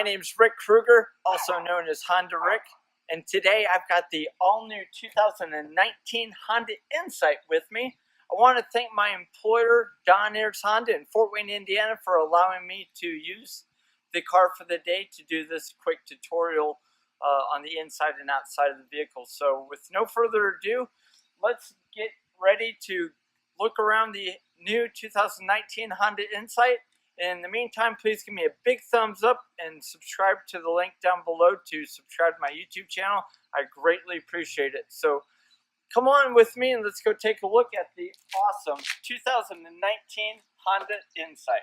name's Rick Kruger, also known as Honda Rick, and today I've got the all-new 2019 Honda Insight with me. I want to thank my employer, Don Ayers Honda in Fort Wayne, Indiana, for allowing me to use the car for the day to do this quick tutorial on the inside and outside of the vehicle. So with no further ado, let's get ready to look around the new 2019 Honda Insight. In the meantime, please give me a big thumbs up and subscribe to the link down below to subscribe to my YouTube channel. I greatly appreciate it. So come on with me and let's go take a look at the awesome 2019 Honda Insight.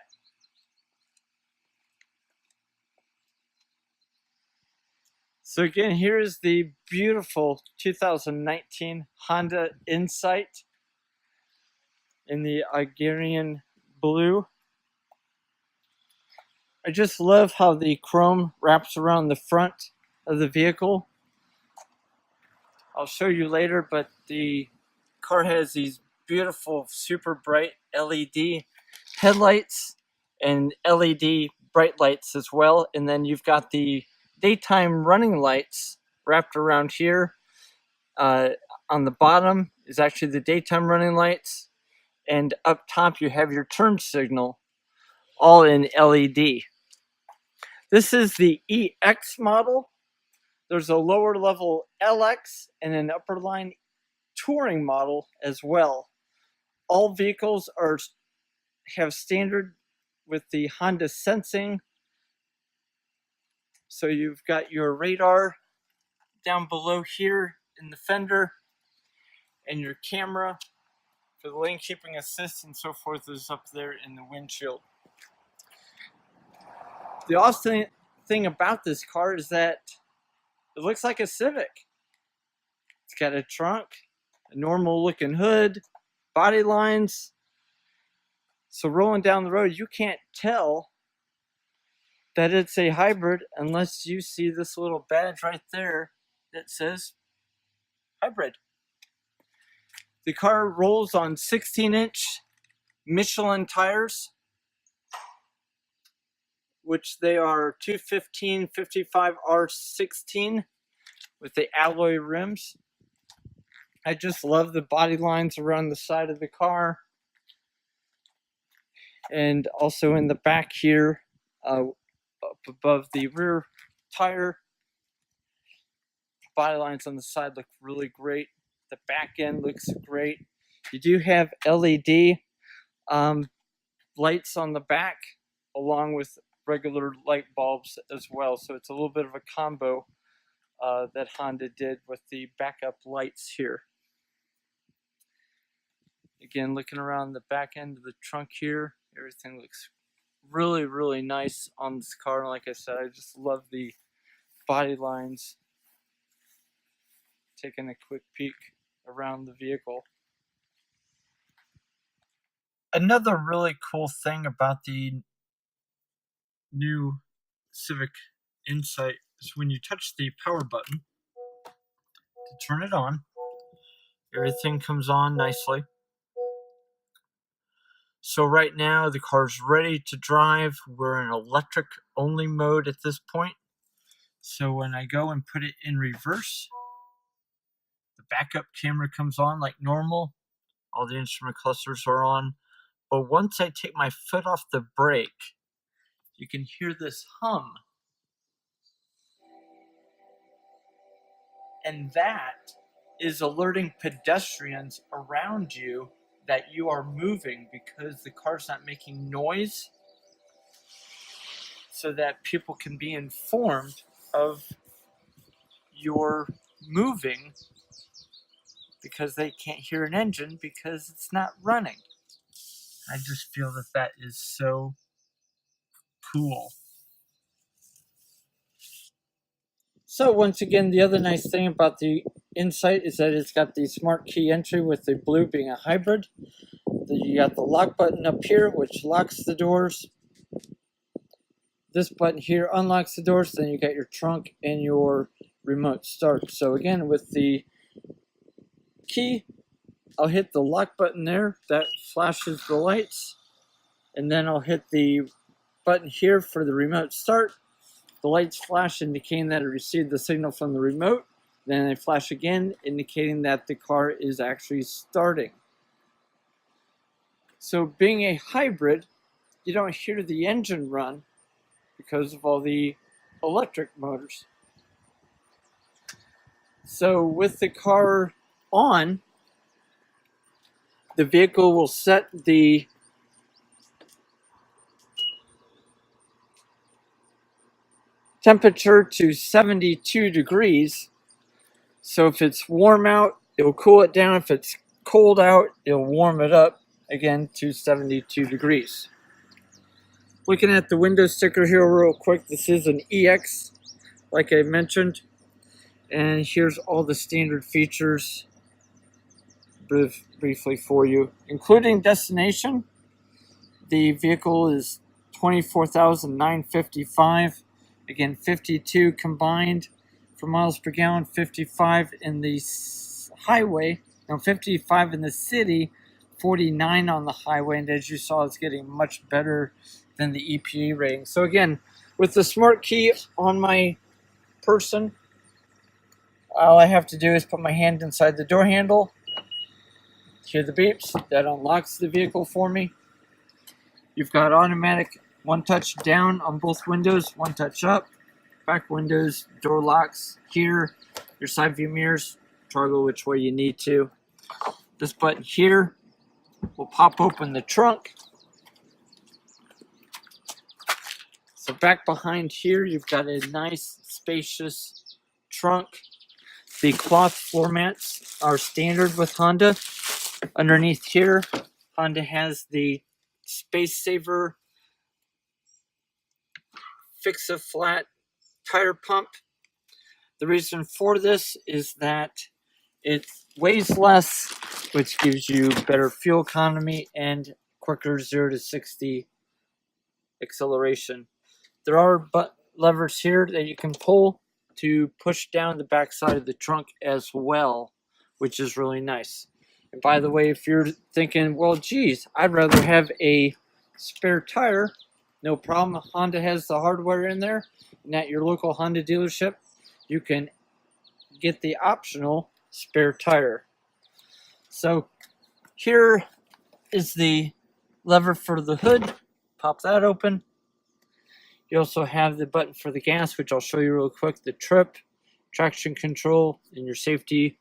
So again, here is the beautiful 2019 Honda Insight in the Algerian blue. I just love how the chrome wraps around the front of the vehicle. I'll show you later, but the car has these beautiful, super bright LED headlights and LED bright lights as well. And then you've got the daytime running lights wrapped around here. On the bottom is actually the daytime running lights. And up top you have your turn signal, all in LED. This is the EX model. There's a lower level LX and an upper line touring model as well. All vehicles have standard with the Honda sensing. So you've got your radar down below here in the fender, and your camera for the lane keeping assist and so forth is up there in the windshield. The awesome thing about this car is that it looks like a Civic. It's got a trunk, a normal looking hood, body lines. So rolling down the road, you can't tell that it's a hybrid unless you see this little badge right there that says hybrid. The car rolls on 16-inch Michelin tires, which they are 215/55R16 with the alloy rims. I just love the body lines around the side of the car, and also in the back here, up above the rear tire. Body lines on the side look really great. The back end looks great. You do have LED lights on the back along with regular light bulbs as well, so it's a little bit of a combo that Honda did with the backup lights here. Again, looking around the back end of the trunk here, everything looks really, really nice on this car. Like I said, I just love the body lines. Taking a quick peek around the vehicle. Another really cool thing about the new Civic Insight is when you touch the power button to turn it on, everything comes on nicely. So right now the car's ready to drive. We're in electric only mode at this point. So when I go and put it in reverse, the backup camera comes on like normal. All the instrument clusters are on. But once I take my foot off the brake, you can hear this hum. And that is alerting pedestrians around you that you are moving because the car's not making noise, so that people can be informed of your moving because they can't hear an engine because it's not running. I just feel that that is so cool. So once again, the other nice thing about the Insight is that it's got the smart key entry with the blue being a hybrid. You got the lock button up here, which locks the doors. This button here unlocks the doors. Then you got your trunk and your remote start. So again, with the key, I'll hit the lock button there. That flashes the lights. And then I'll hit the button here for the remote start. the lights flash indicating that it received the signal from the remote. Then they flash again indicating that the car is actually starting. So being a hybrid, you don't hear the engine run because of all the electric motors. So with the car on, the vehicle will set the temperature to 72 degrees. So if it's warm out, it'll cool it down. If it's cold out, it'll warm it up again to 72 degrees. Looking at the window sticker here real quick, this is an EX, like I mentioned. And here's all the standard features briefly for you, including destination. The vehicle is 24,955. Again, 52 combined for miles per gallon, 55 in the highway, no, 55 in the city, 49 on the highway. And as you saw, it's getting much better than the EPA rating. So again, with the smart key on my person, all I have to do is put my hand inside the door handle, hear the beeps, that unlocks the vehicle for me. You've got automatic one touch down on both windows, one touch up, back windows, door locks here, your side view mirrors, toggle which way you need to. This button here will pop open the trunk. So back behind here, you've got a nice spacious trunk. The cloth floor mats are standard with Honda. Underneath here, Honda has the Space Saver Fix-A-Flat tire pump. The reason for this is that it weighs less, which gives you better fuel economy and quicker 0 to 60 acceleration. There are levers here that you can pull to push down the back side of the trunk as well, which is really nice. And by the way, if you're thinking, well, geez, I'd rather have a spare tire, no problem. Honda has the hardware in there. And at your local Honda dealership, you can get the optional spare tire. So here is the lever for the hood. Pop that open. You also have the button for the gas, which I'll show you real quick. The trip, traction control, and your safety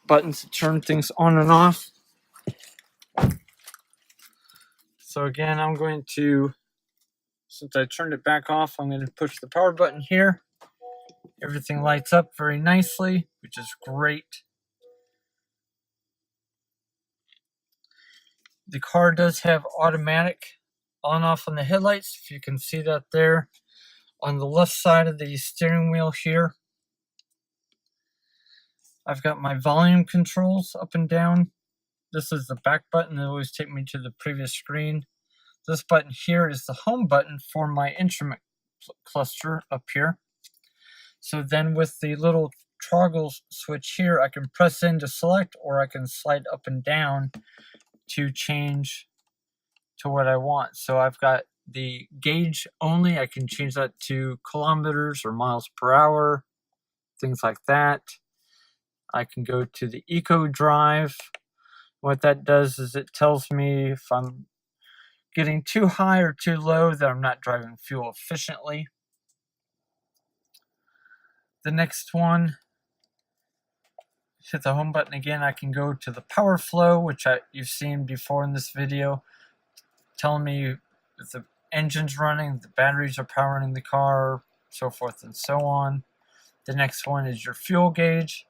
buttons to turn things on and off. So again, I'm going to, since I turned it back off, I'm going to push the power button here. Everything lights up very nicely, which is great. The car does have automatic on-off on the headlights, if you can see that there. On the left side of the steering wheel here, I've got my volume controls up and down. This is the back button that always take me to the previous screen. This button here is the home button for my instrument cluster up here. So then with the little toggle switch here, I can press in to select, or I can slide up and down to change to what I want. So I've got the gauge only. I can change that to kilometers or miles per hour, things like that. I can go to the Eco Drive. What that does is it tells me if I'm getting too high or too low, that I'm not driving fuel efficiently. The next one, hit the home button again. I can go to the power flow, which you've seen before in this video, telling me if the engine's running, the batteries are powering the car, so forth and so on. The next one is your fuel gauge.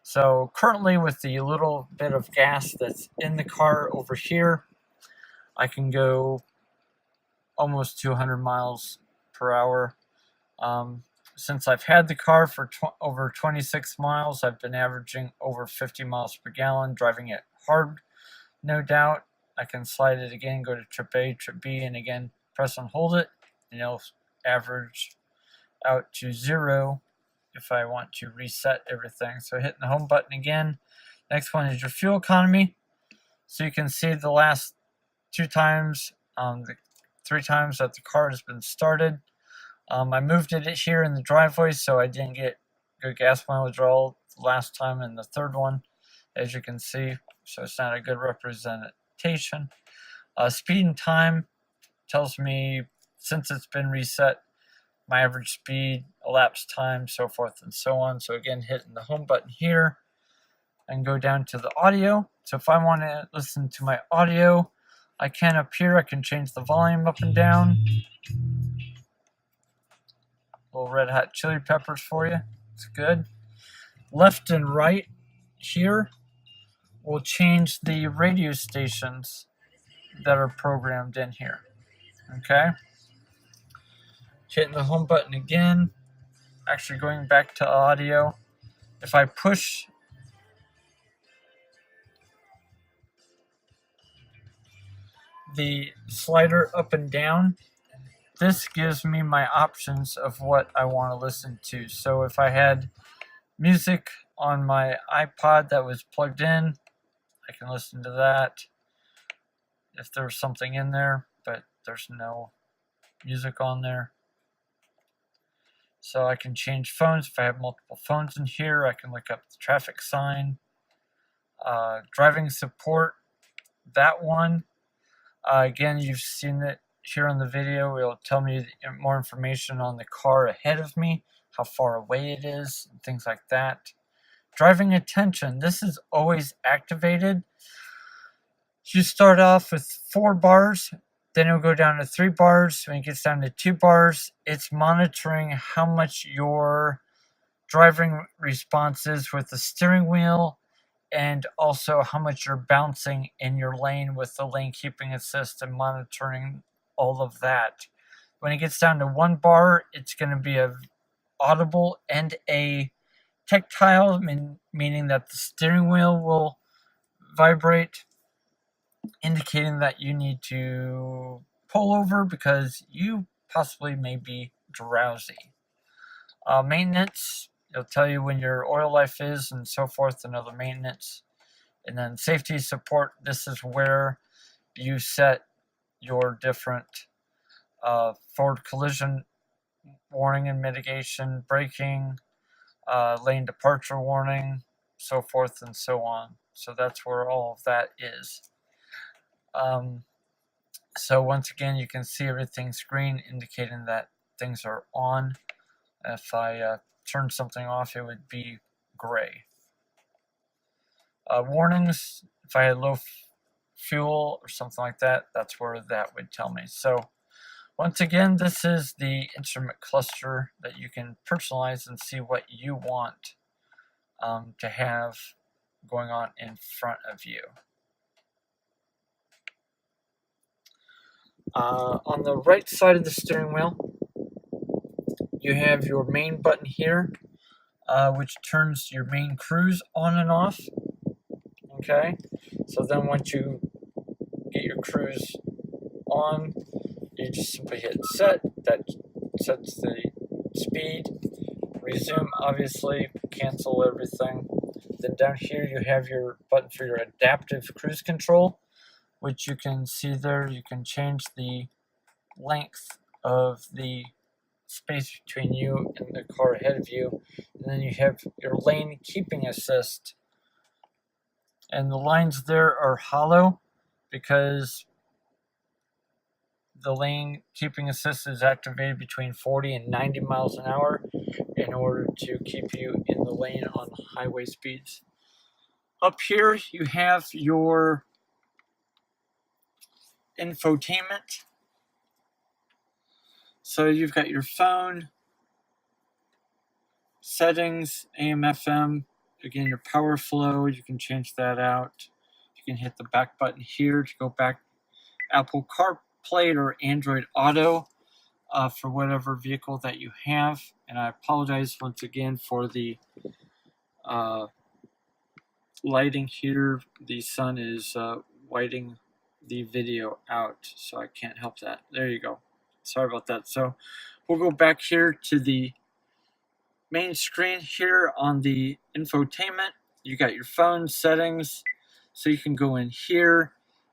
So currently, with the little bit of gas that's in the car over here, I can go almost 200 miles per hour. Since I've had the car for over 26 miles, I've been averaging over 50 miles per gallon, driving it hard, no doubt. I can slide it again, go to trip A, trip B, and again, press and hold it, and it'll average out to 0 if I want to reset everything. So hitting the home button again. Next one is your fuel economy. So you can see the last 2 times, the 3 times that the car has been started, I moved it here in the driveway so I didn't get good gas mileage all last time in the third one, as you can see, so it's not a good representation. Speed and time tells me, since it's been reset, my average speed, elapsed time, so forth and so on. So again, hitting the home button here and go down to the audio. So if I want to listen to my audio, I can up here. I can change the volume up and down. Little Red Hot Chili Peppers for you. It's good. Left and right here will change the radio stations that are programmed in here. Okay. Hitting the home button again. Actually going back to audio. If I push the slider up and down, this gives me my options of what I want to listen to. So if I had music on my iPod that was plugged in, I can listen to that if there's something in there, but there's no music on there. So I can change phones. If I have multiple phones in here, I can look up the traffic sign. Driving support, that one, again, you've seen it here on the video. It'll tell me more information on the car ahead of me, how far away it is, and things like that. Driving attention, this is always activated. You start off with 4 bars, then it'll go down to 3 bars. When it gets down to 2 bars, it's monitoring how much your driving response is with the steering wheel, and also how much you're bouncing in your lane with the lane keeping assist, and monitoring all of that. When it gets down to 1 bar, it's going to be a audible and a tactile, meaning that the steering wheel will vibrate, indicating that you need to pull over because you possibly may be drowsy. Maintenance, it'll tell you when your oil life is and so forth, and other maintenance. And then safety support, this is where you set your different forward collision warning and mitigation, braking, lane departure warning, so forth and so on. So that's where all of that is. So once again, you can see everything's green, indicating that things are on. If I turn something off, it would be gray. Warnings, if I had low fuel or something like that, that's where that would tell me. So once again, this is the instrument cluster that you can personalize and see what you want to have going on in front of you. On the right side of the steering wheel, you have your main button here, which turns your main cruise on and off. Okay, so then once you get your cruise on, you just simply hit set. That sets the speed. Resume, obviously, cancel everything. Then down here you have your button for your adaptive cruise control, which you can see there. You can change the length of the space between you and the car ahead of you. And then you have your lane keeping assist. And the lines there are hollow because the lane keeping assist is activated between 40 and 90 miles an hour in order to keep you in the lane on highway speeds. Up here you have your infotainment. So you've got your phone, settings, AM, FM, again your power flow, you can change that out. You can hit the back button here to go back, Apple CarPlay or Android Auto for whatever vehicle that you have. And I apologize once again for the lighting here. The sun is whiting the video out, so I can't help that. There you go. Sorry about that. So we'll go back here to the main screen here on the infotainment. You got your phone settings, so you can go in here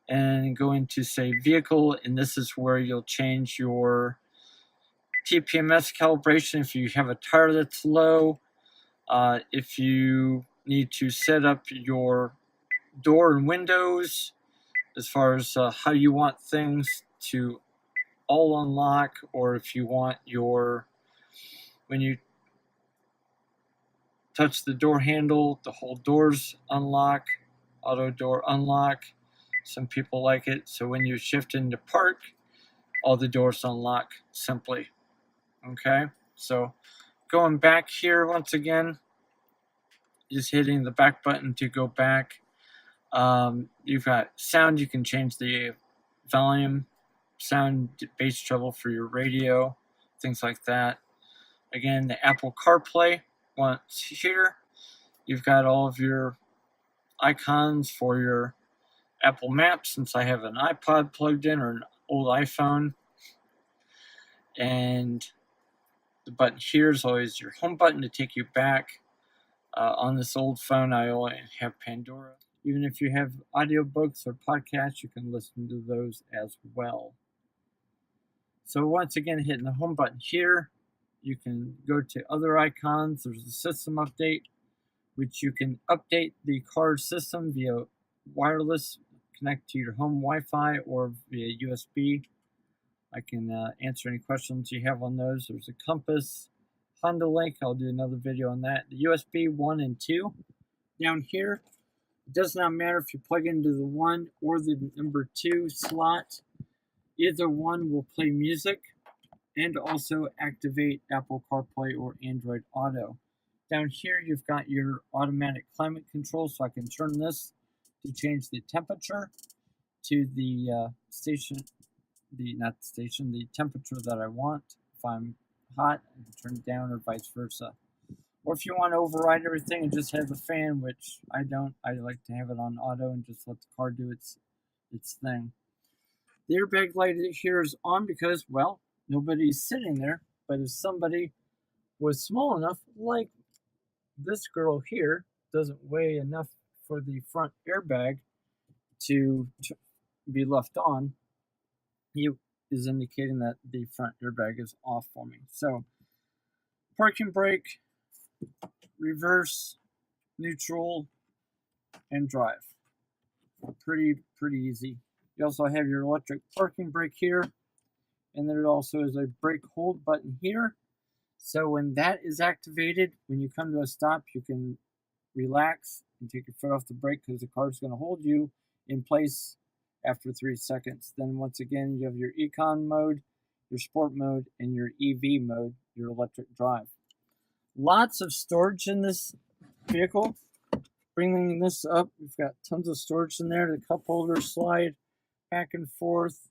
and go into, say, vehicle, and this is where you'll change your TPMS calibration if you have a tire that's low. If you need to set up your door and windows as far as how you want things to all unlock, or if you want when you touch the door handle, the whole doors unlock, auto door unlock. Some people like it, so when you shift into park, all the doors unlock simply. Okay, so going back here once again, just hitting the back button to go back. You've got sound, you can change the volume, sound, bass treble for your radio, things like that. Again, the Apple CarPlay, once here, you've got all of your icons for your Apple Maps, since I have an iPod plugged in or an old iPhone. And the button here is always your home button to take you back. On this old phone, I only have Pandora. Even if you have audiobooks or podcasts, you can listen to those as well. So once again, hitting the home button here, you can go to other icons. There's a system update, which you can update the car system via wireless, connect to your home Wi-Fi or via USB. I can answer any questions you have on those. There's a compass, Honda Link. I'll do another video on that. The USB 1 and 2 down here. It does not matter if you plug into the 1 or the number 2 slot. Either one will play music and also activate Apple CarPlay or Android Auto. Down here, you've got your automatic climate control, so I can turn this to change the temperature to the the temperature that I want. If I'm hot, I can turn it down, or vice versa. Or if you want to override everything and just have the fan, which I don't, I like to have it on auto and just let the car do its thing. The airbag light here is on because, well, nobody's sitting there, but if somebody was small enough, like this girl here, doesn't weigh enough for the front airbag to be left on, he is indicating that the front airbag is off for me. So, parking brake, reverse, neutral, and drive. Pretty easy. You also have your electric parking brake here, and there also is a brake hold button here. So when that is activated, when you come to a stop, you can relax and take your foot off the brake because the car is going to hold you in place after 3 seconds. Then once again, you have your econ mode, your sport mode, and your EV mode, your electric drive. Lots of storage in this vehicle. Bringing this up, we've got tons of storage in there. The cup holders slide back and forth,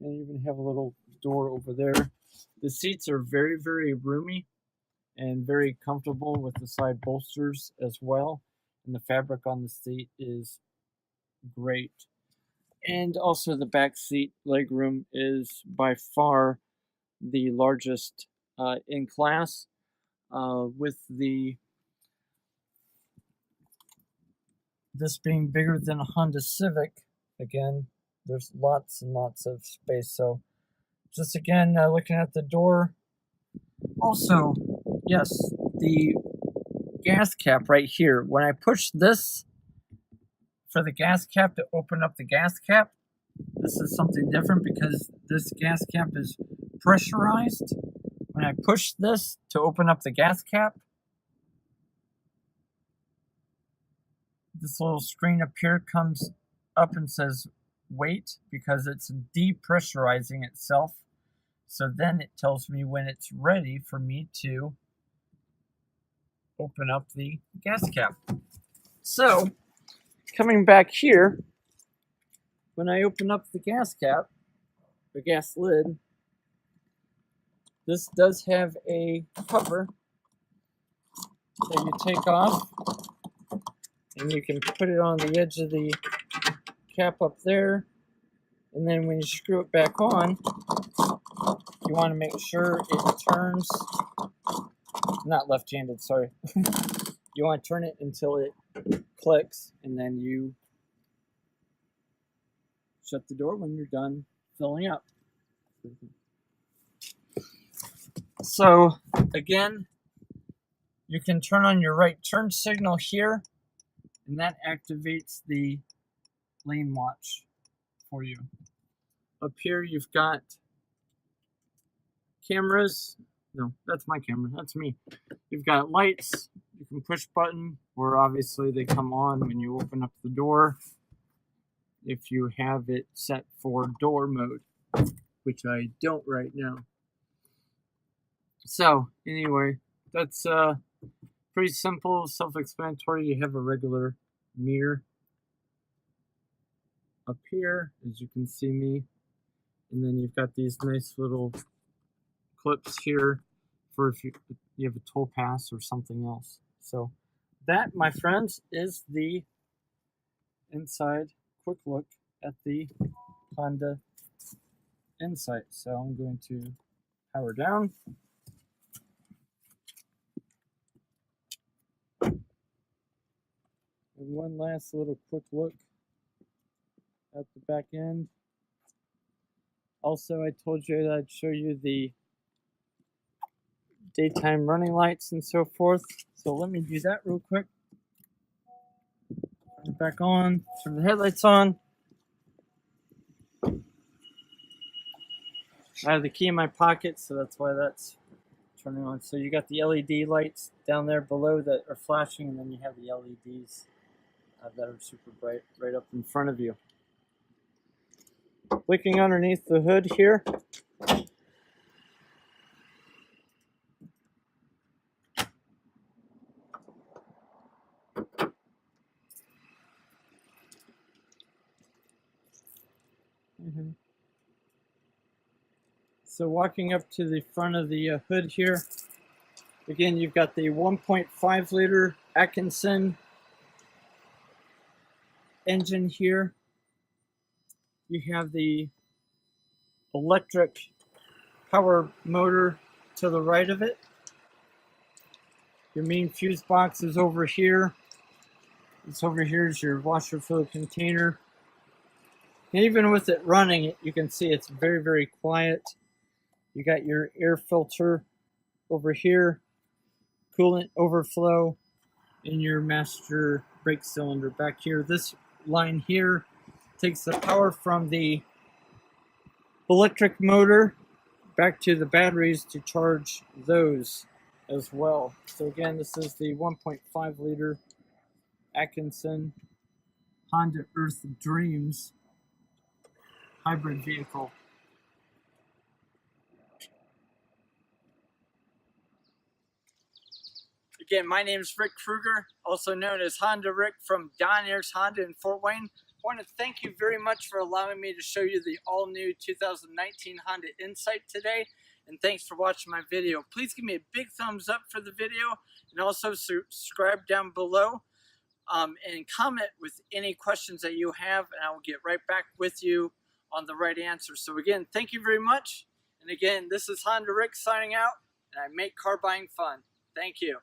and you even have a little door over there. The seats are very roomy and very comfortable with the side bolsters as well, and the fabric on the seat is great. And also the back seat legroom is by far the largest in class, with this being bigger than a Honda Civic. Again, there's lots and lots of space. So just again, looking at the door. Also, yes, the gas cap right here. When I push this for the gas cap to open up the gas cap, this is something different because this gas cap is pressurized. When I push this to open up the gas cap, this little screen up here comes up and says wait, because it's depressurizing itself. So then it tells me when it's ready for me to open up the gas cap. So coming back here, when I open up the gas cap, the gas lid, this does have a cover that you take off, and you can put it on the edge of the cap up there, and then when you screw it back on, you want to make sure it turns, not left-handed, sorry. You want to turn it until it clicks, and then you shut the door when you're done filling up. So again, you can turn on your right turn signal here, and that activates the lane watch for you. Up here you've got cameras. No, that's my camera, that's me. You've got lights, you can push button, or obviously they come on when you open up the door if you have it set for door mode, which I don't right now. So anyway, that's pretty simple, self-explanatory. You have a regular mirror up here, as you can see me, and then you've got these nice little clips here for if you have a toll pass or something else. So that, my friends, is the inside quick look at the Honda Insight. So I'm going to power down. And one last little quick look at the back end. Also, I told you that I'd show you the daytime running lights and so forth. So let me do that real quick. Turn it back on, turn the headlights on. I have the key in my pocket, so that's why that's turning on. So you got the LED lights down there below that are flashing, and then you have the LEDs that are super bright right up in front of you. Looking underneath the hood here, so walking up to the front of the hood here, again, you've got the 1.5 liter Atkinson engine here. You have the electric power motor to the right of it. Your main fuse box is over here. It's over here is your washer fluid container. And even with it running, you can see it's very, very quiet. You got your air filter over here, coolant overflow, and your master brake cylinder back here. This line here takes the power from the electric motor back to the batteries to charge those as well. So again, this is the 1.5 liter Atkinson Honda Earth Dreams hybrid vehicle. Again, my name is Rick Kruger, also known as Honda Rick from Don Ayers Honda in Fort Wayne. I want to thank you very much for allowing me to show you the all-new 2019 Honda Insight today, and thanks for watching my video. Please give me a big thumbs up for the video, and also subscribe down below, and comment with any questions that you have, and I will get right back with you on the right answer. So again, thank you very much, and again, this is Honda Rick signing out, and I make car buying fun. Thank you.